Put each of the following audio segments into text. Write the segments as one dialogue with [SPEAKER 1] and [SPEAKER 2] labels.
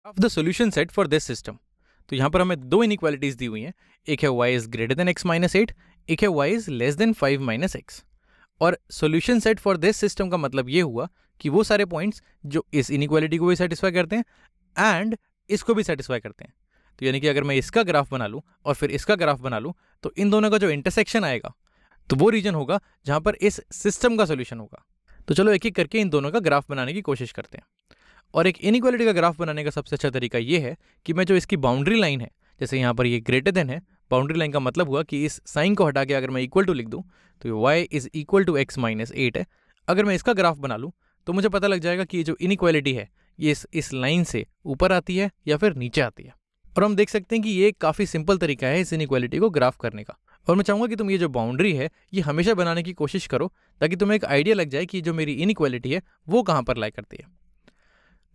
[SPEAKER 1] Of the solution set for this system. तो यहाँ पर हमें दो इनइक्वालिटीज दी हुई हैं, एक है y is greater than x minus 8, एक है y is less than 5 minus x. और solution set for this system का मतलब ये हुआ कि वो सारे पॉइंट्स जो इस इनइक्वालिटी को भी सेटिस्फाई करते हैं एंड इसको भी सेटिस्फाई करते हैं। तो यानी कि अगर मैं इसका ग्राफ बना लूँ और फिर इसका ग्राफ बना लूँ तो इन दोनों का जो इंटरसेक्शन आएगा तो वो रीजन होगा जहाँ पर इस सिस्टम का सोल्यूशन होगा। तो चलो एक एक करके इन दोनों का ग्राफ बनाने की कोशिश करते हैं। और एक इनइक्वालिटी का ग्राफ बनाने का सबसे अच्छा तरीका ये है कि मैं जो इसकी बाउंड्री लाइन है, जैसे यहाँ पर ये ग्रेटर देन है, बाउंड्री लाइन का मतलब हुआ कि इस साइन को हटा के अगर मैं इक्वल टू लिख दूँ तो y is equal to x minus 8 है। अगर मैं इसका ग्राफ बना लूँ तो मुझे पता लग जाएगा कि ये जो इनइक्वालिटी है ये इस लाइन से ऊपर आती है या फिर नीचे आती है। और हम देख सकते हैं कि ये काफ़ी सिंपल तरीका है इस इनइक्वालिटी को ग्राफ करने का। और मैं चाहूँगा कि तुम ये जो बाउंड्री है ये हमेशा बनाने की कोशिश करो ताकि तुम्हें एक आइडिया लग जाए कि जो मेरी इनइक्वालिटी है वो कहाँ पर लाई करती है।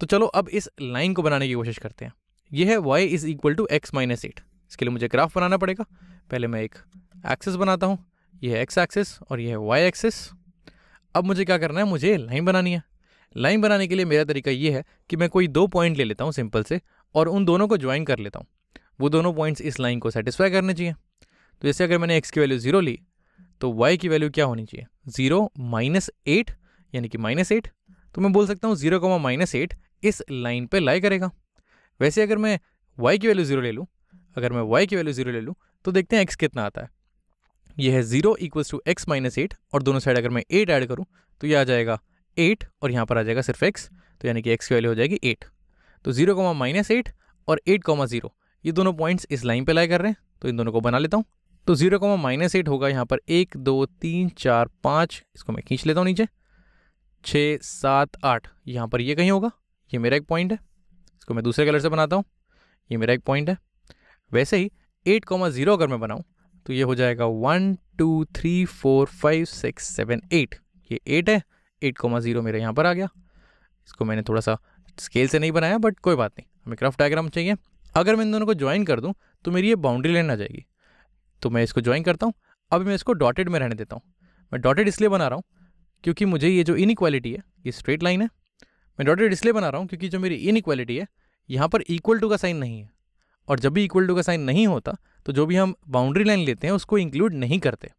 [SPEAKER 1] तो चलो अब इस लाइन को बनाने की कोशिश करते हैं। ये है y is equal to x minus 8। इसके लिए मुझे ग्राफ बनाना पड़ेगा। पहले मैं एक एक्सिस बनाता हूँ, ये है x एक्सिस और ये है y एक्सिस। अब मुझे क्या करना है, मुझे लाइन बनानी है। लाइन बनाने के लिए मेरा तरीका ये है कि मैं कोई दो पॉइंट ले लेता हूँ सिंपल से और उन दोनों को ज्वाइन कर लेता हूँ। वो दोनों पॉइंट्स इस लाइन को सेटिस्फाई करने चाहिए। तो जैसे अगर मैंने x की वैल्यू 0 ली तो y की वैल्यू क्या होनी चाहिए, 0 माइनस 8 यानी कि माइनस 8। तो मैं बोल सकता हूँ 0 माइनस 8 इस लाइन पे लाई करेगा। वैसे अगर मैं y की वैल्यू 0 ले लूँ, अगर मैं y की वैल्यू 0 ले लूँ तो देखते हैं x कितना आता है। यह है 0 इक्वल्स टू x माइनस 8 और दोनों साइड अगर मैं 8 ऐड करूँ तो ये आ जाएगा 8 और यहाँ पर आ जाएगा सिर्फ x, तो यानी कि x की वैल्यू हो जाएगी 8। तो 0 माइनस 8 और 8 0 ये दोनों पॉइंट्स इस लाइन पे लाई कर रहे हैं, तो इन दोनों को बना लेता हूँ। तो 0 माइनस 8 होगा यहाँ पर 1 2 3 4 5, इसको मैं खींच लेता हूँ नीचे, 6 7 8 यहाँ पर ये कहीं होगा। ये मेरा एक पॉइंट है, इसको मैं दूसरे कलर से बनाता हूँ, ये मेरा एक पॉइंट है। वैसे ही 8 0 अगर मैं बनाऊँ तो ये हो जाएगा 1 2 3 4 5 6 7 8, ये 8 है। 8 0 मेरा यहाँ पर आ गया। इसको मैंने थोड़ा सा स्केल से नहीं बनाया बट कोई बात नहीं, हमें रफ डायग्राम चाहिए। अगर मैं इन दोनों को ज्वाइन कर दूँ तो मेरी ये बाउंड्री लाइन आ जाएगी। तो मैं इसको ज्वाइन करता हूँ। अब मैं इसको डॉटेड में रहने देता हूँ। मैं डॉटेड इसलिए बना रहा हूँ क्योंकि मुझे ये जो इनइक्वालिटी है ये स्ट्रेट लाइन है। मैं डॉटेड इसलिए बना रहा हूँ क्योंकि जो मेरी इनइक्वालिटी है यहाँ पर इक्वल टू का साइन नहीं है, और जब भी इक्वल टू का साइन नहीं होता तो जो भी हम बाउंड्री लाइन लेते हैं उसको इंक्लूड नहीं करते।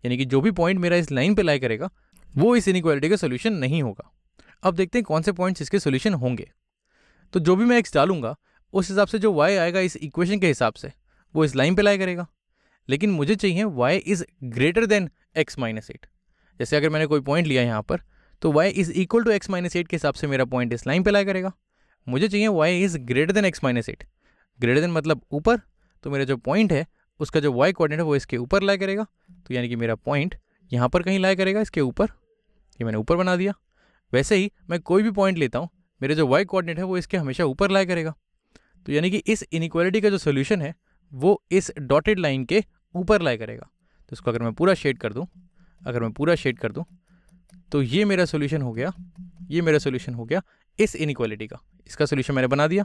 [SPEAKER 1] यानी कि जो भी पॉइंट मेरा इस लाइन पे लाई करेगा वो इस इनइक्वालिटी का सोल्यूशन नहीं होगा। अब देखते हैं कौन से पॉइंट्स इसके सोल्यूशन होंगे। तो जो भी मैं x डालूंगा उस हिसाब से जो y आएगा इस इक्वेशन के हिसाब से वो इस लाइन पे लाई करेगा। लेकिन मुझे चाहिए y is greater than x minus 8। जैसे अगर मैंने कोई पॉइंट लिया यहाँ पर तो y is equal to x minus 8 के हिसाब से मेरा पॉइंट इस लाइन पे लाई करेगा। मुझे चाहिए y is greater than x minus 8। Greater than मतलब ऊपर, तो मेरा जो पॉइंट है उसका जो y कोऑर्डिनेट है वो इसके ऊपर लाई करेगा। तो यानी कि मेरा पॉइंट यहाँ पर कहीं लाई करेगा इसके ऊपर, ये मैंने ऊपर बना दिया। वैसे ही मैं कोई भी पॉइंट लेता हूँ, मेरे जो y कोऑर्डिनेट है वो इसके हमेशा ऊपर लाई करेगा। तो यानी कि इस इनइक्वालिटी का जो सोल्यूशन है वो इस डॉटेड लाइन के ऊपर लाई करेगा। तो इसको अगर मैं पूरा शेड कर दूँ, तो ये मेरा सोल्यूशन हो गया, ये मेरा सोल्यूशन हो गया इस इनइक्वालिटी का। इसका सोल्यूशन मैंने बना दिया।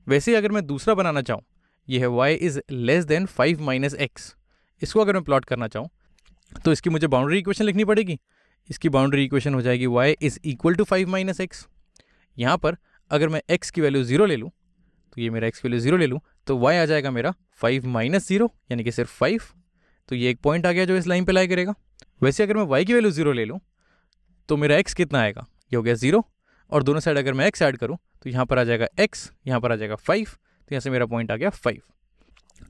[SPEAKER 1] वैसे ही अगर मैं दूसरा बनाना चाहूँ, ये है y is less than 5 minus x. इसको अगर मैं प्लॉट करना चाहूँ तो इसकी मुझे बाउंड्री इक्वेशन लिखनी पड़ेगी। इसकी बाउंड्री इक्वेशन हो जाएगी y is equal to 5 minus x. यहाँ पर अगर मैं x की वैल्यू 0 ले लूँ, तो ये मेरा x की वैल्यू 0 ले लूँ तो y आ जाएगा मेरा 5 माइनस 0 यानी कि सिर्फ 5। तो ये एक पॉइंट आ गया जो इस लाइन पे लाई करेगा। वैसे अगर मैं y की वैल्यू 0 ले लूँ तो मेरा x कितना आएगा, ये हो गया 0, और दोनों साइड अगर मैं x ऐड करूँ तो यहाँ पर आ जाएगा x, यहाँ पर आ जाएगा 5, तो यहाँ से मेरा पॉइंट आ गया 5।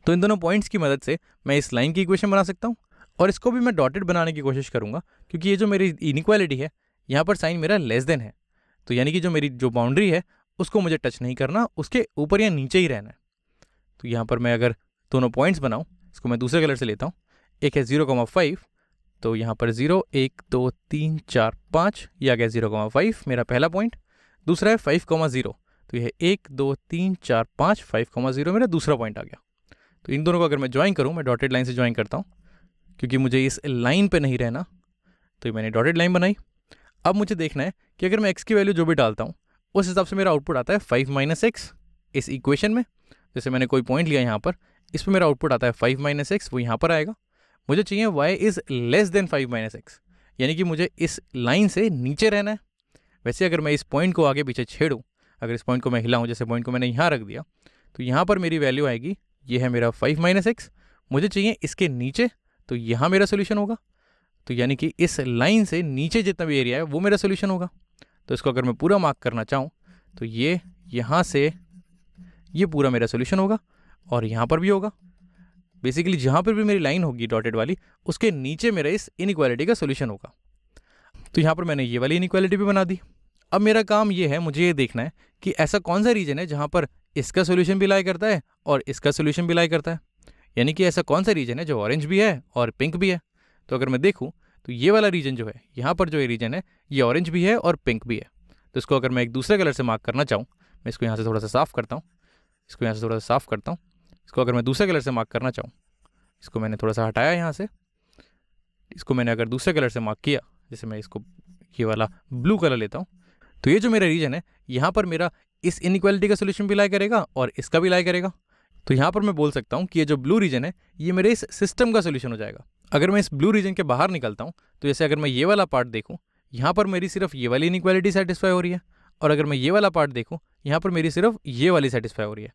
[SPEAKER 1] तो इन दोनों पॉइंट्स की मदद से मैं इस लाइन की इक्वेशन बना सकता हूँ, और इसको भी मैं डॉटेड बनाने की कोशिश करूँगा क्योंकि ये जो मेरी इनइक्वालिटी है यहाँ पर साइन मेरा लेस देन है। तो यानी कि जो मेरी जो बाउंड्री है उसको मुझे टच नहीं करना, उसके ऊपर या नीचे ही रहना है। तो यहाँ पर मैं अगर दोनों पॉइंट्स बनाऊँ, इसको मैं दूसरे कलर से लेता हूँ। एक है 0,5, तो यहाँ पर 0 1 2 3 4 5, ये आ गया 0,5 मेरा पहला पॉइंट। दूसरा है 5,0, तो यह 1 2 3 4 5 5,0 मेरा दूसरा पॉइंट आ गया। तो इन दोनों को अगर मैं ज्वाइन करूँ, मैं डॉटेड लाइन से ज्वाइन करता हूँ क्योंकि मुझे इस लाइन पे नहीं रहना, तो ये मैंने डॉटेड लाइन बनाई। अब मुझे देखना है कि अगर मैं x की वैल्यू जो भी डालता हूँ उस हिसाब से मेरा आउटपुट आता है 5 माइनस एक्स इस इक्वेशन में। जैसे मैंने कोई पॉइंट लिया यहाँ पर, इस पर मेरा आउटपुट आता है 5 माइनस एक्स, वो यहाँ पर आएगा। मुझे चाहिए y is less than 5 minus x, यानी कि मुझे इस लाइन से नीचे रहना है। वैसे अगर मैं इस पॉइंट को आगे पीछे छेड़ूँ, अगर इस पॉइंट को मैं हिलाऊँ, जैसे पॉइंट को मैंने यहाँ रख दिया, तो यहाँ पर मेरी वैल्यू आएगी, ये है मेरा 5 - x, मुझे चाहिए इसके नीचे, तो यहाँ मेरा सोल्यूशन होगा। तो यानी कि इस लाइन से नीचे जितना भी एरिया है वो मेरा सोल्यूशन होगा। तो इसको अगर मैं पूरा मार्क करना चाहूँ तो ये यहाँ से ये पूरा मेरा सोल्यूशन होगा और यहाँ पर भी होगा। बेसिकली जहाँ पर भी मेरी लाइन होगी डॉटेड वाली, उसके नीचे मेरा इस इनइक्वालिटी का सोल्यूशन होगा। तो यहाँ पर मैंने ये वाली इनइक्वालिटी भी बना दी। अब मेरा काम ये है, मुझे ये देखना है कि ऐसा कौन सा रीजन है जहाँ पर इसका सोल्यूशन भी लाई करता है और इसका सोल्यूशन भी लाई करता है। यानी कि ऐसा कौन सा रीजन है जो ऑरेंज भी है और पिंक भी है। तो अगर मैं देखूँ तो ये वाला रीजन जो है, यहाँ पर जो ये रीजन है ये ऑरेंज भी है और पिंक भी है। तो इसको अगर मैं एक दूसरे कलर से मार्क करना चाहूँ, मैं इसको यहाँ से थोड़ा सा साफ़ करता हूँ, इसको यहाँ से थोड़ा सा साफ़ करता हूँ। इसको अगर मैं दूसरे कलर से मार्क करना चाहूँ, इसको मैंने थोड़ा सा हटाया यहाँ से, इसको मैंने अगर दूसरे कलर से मार्क किया, जैसे मैं इसको ये वाला ब्लू कलर लेता हूँ, तो ये जो मेरा रीजन है यहाँ पर मेरा इस इनइक्वालिटी का सोल्यूशन भी लाई करेगा और इसका भी लाई करेगा। तो यहाँ पर मैं बोल सकता हूँ कि ये जो ब्लू रीजन है ये मेरे इस सिस्टम का सोल्यूशन हो जाएगा। अगर मैं इस ब्लू रीजन के बाहर निकलता हूँ, तो जैसे अगर मैं ये वाला पार्ट देखूँ, यहाँ पर मेरी सिर्फ ये वाली इनइक्वालिटी सेटिस्फाई हो रही है, और अगर मैं ये वाला पार्ट देखूँ, यहाँ पर मेरी सिर्फ ये वाली सेटिस्फाई हो रही है,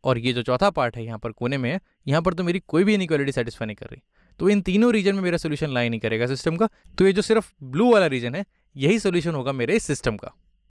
[SPEAKER 1] और ये जो चौथा पार्ट है यहाँ पर कोने में है, यहाँ पर तो मेरी कोई भी इनइक्वालिटी सेटिस्फाई नहीं कर रही। तो इन तीनों रीजन में मेरा सोल्यूशन लाई नहीं करेगा सिस्टम का। तो ये जो सिर्फ ब्लू वाला रीजन है यही सोल्यूशन होगा मेरे इस सिस्टम का।